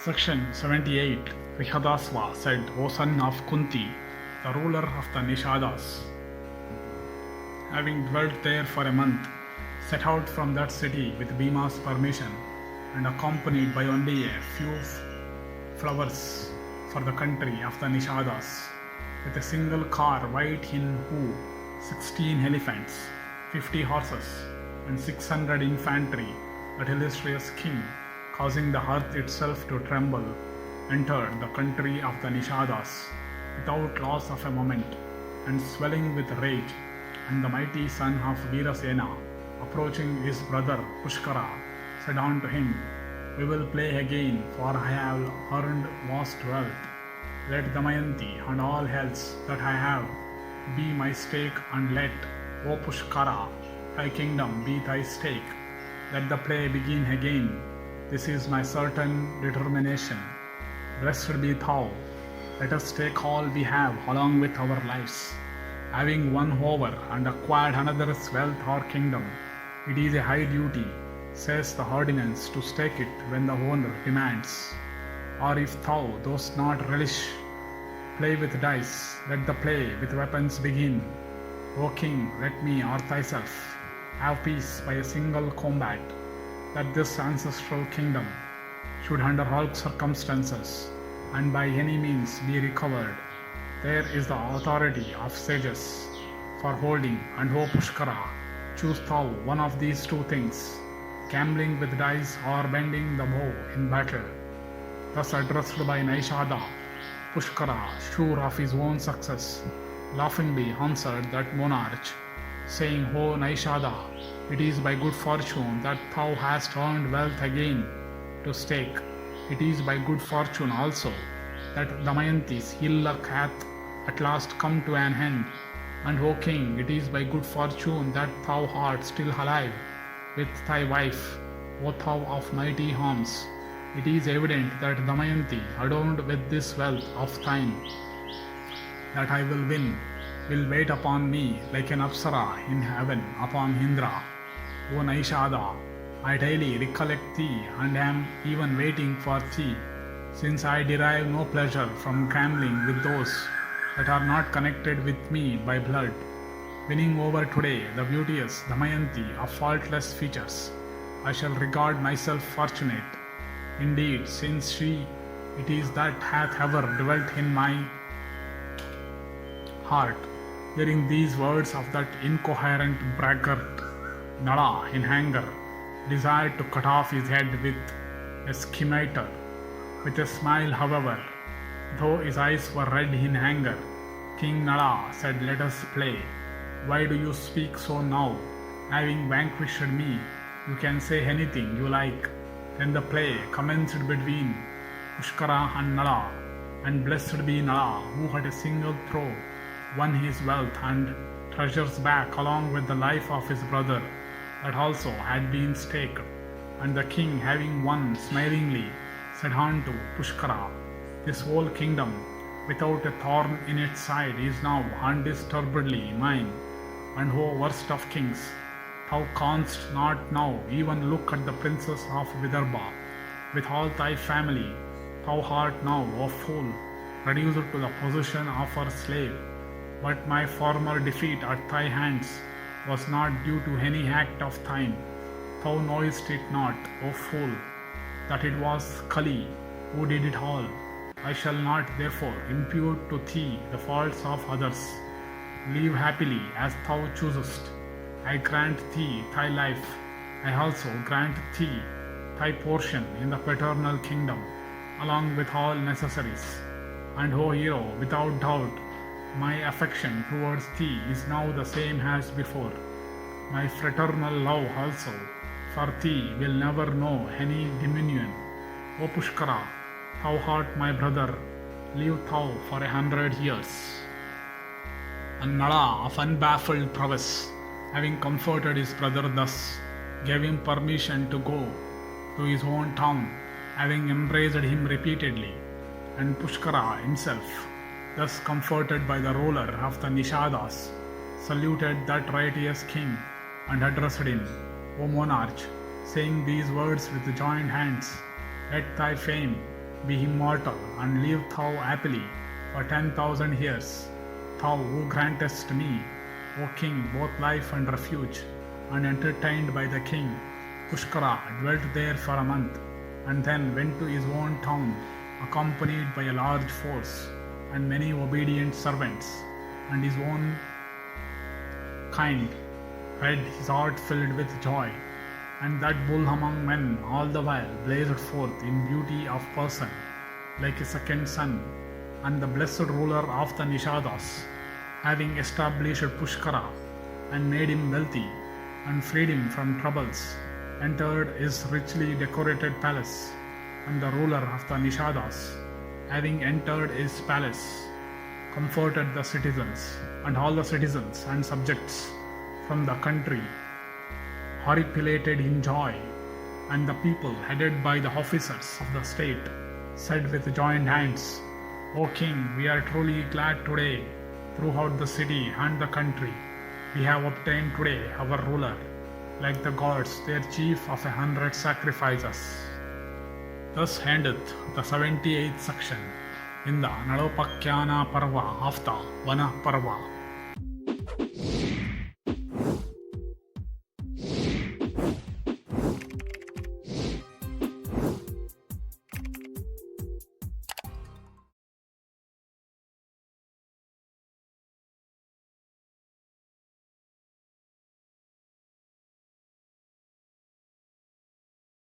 Section 78. Vrihadaswa said, O son of Kunti, the ruler of the Nishadhas, having dwelt there for a month, set out from that city with Bhima's permission and accompanied by only a few flowers for the country of the Nishadhas, with a single car white in hue, 16 elephants, 50 horses, and 600 infantry, that illustrious king, causing the earth itself to tremble, entered the country of the Nishadhas without loss of a moment, and swelling with rage, and the mighty son of Virasena, approaching his brother Pushkara, said unto him, We will play again, for I have earned vast wealth. Let Damayanti and all else that I have be my stake, and let, O Pushkara, thy kingdom be thy stake. Let the play begin again. This is my certain determination. Blessed be thou. Let us take all we have along with our lives. Having won over and acquired another's wealth or kingdom, it is a high duty, says the ordinance, to stake it when the owner demands. Or if thou dost not relish play with dice, let the play with weapons begin. O king, let me or thyself have peace by a single combat, that this ancestral kingdom should under all circumstances and by any means be recovered. There is the authority of sages for holding, and O Pushkara, choose thou one of these two things, gambling with dice or bending the bow in battle. Thus addressed by Nishadha, Pushkara, sure of his own success, laughingly answered that monarch, saying, O Nishadha, it is by good fortune that thou hast earned wealth again to stake. It is by good fortune also that Damayanti's ill luck hath at last come to an end. And O king, it is by good fortune that thou art still alive with thy wife, O thou of mighty arms. It is evident that Damayanti, adorned with this wealth of thine that I will win, will wait upon me like an Apsara in heaven upon Indra. O Nishadha, I daily recollect thee and am even waiting for thee, since I derive no pleasure from gambling with those that are not connected with me by blood. Winning over today the beauteous Damayanti of faultless features, I shall regard myself fortunate. Indeed, since she it is that hath ever dwelt in my heart. Hearing these words of that incoherent braggart, Nala, in anger, desired to cut off his head with a scimitar. With a smile, however, though his eyes were red in anger, King Nala said, Let us play. Why do you speak so now? Having vanquished me, you can say anything you like. Then the play commenced between Pushkara and Nala, and blessed be Nala, who at a single throw won his wealth and treasures back along with the life of his brother that also had been staked. And the king, having won smilingly, said unto Pushkara, This whole kingdom without a thorn in its side is now undisturbedly mine. And O worst of kings, thou canst not now even look at the princess of Vidarbha with all thy family. Thou art now, O fool, reduced to the position of her slave. But my former defeat at thy hands was not due to any act of thine. Thou knowest it not, O fool, that it was Kali who did it all. I shall not therefore impute to thee the faults of others. Live happily as thou choosest. I grant thee thy life. I also grant thee thy portion in the paternal kingdom, along with all necessaries. And O hero, without doubt, my affection towards thee is now the same as before. My fraternal love also for thee will never know any diminution. O Pushkara, thou art my brother, live thou for 100 years. And Nala, of unbaffled prowess, having comforted his brother thus, gave him permission to go to his own town, having embraced him repeatedly. And Pushkara himself, thus comforted by the ruler of the Nishadhas, saluted that righteous king and addressed him, O monarch, saying these words with joined hands, Let thy fame be immortal, and live thou happily for 10,000 years. Thou who grantest me, O king, both life and refuge, and entertained by the king, Pushkara dwelt there for a month, and then went to his own town, accompanied by a large force and many obedient servants, and his own kind read his heart filled with joy. And that bull among men all the while blazed forth in beauty of person, like a second sun, and the blessed ruler of the Nishadhas, having established Pushkara and made him wealthy and freed him from troubles, entered his richly decorated palace, and the ruler of the Nishadhas, having entered his palace, comforted the citizens, and all the citizens and subjects from the country horripilated in joy, and the people, headed by the officers of the state, said with joined hands, O king, we are truly glad today throughout the city and the country. We have obtained today our ruler, like the gods, their chief of 100 sacrifices. Thus endeth the 78th section in the Nalopakhyana Parva of the Vana Parva.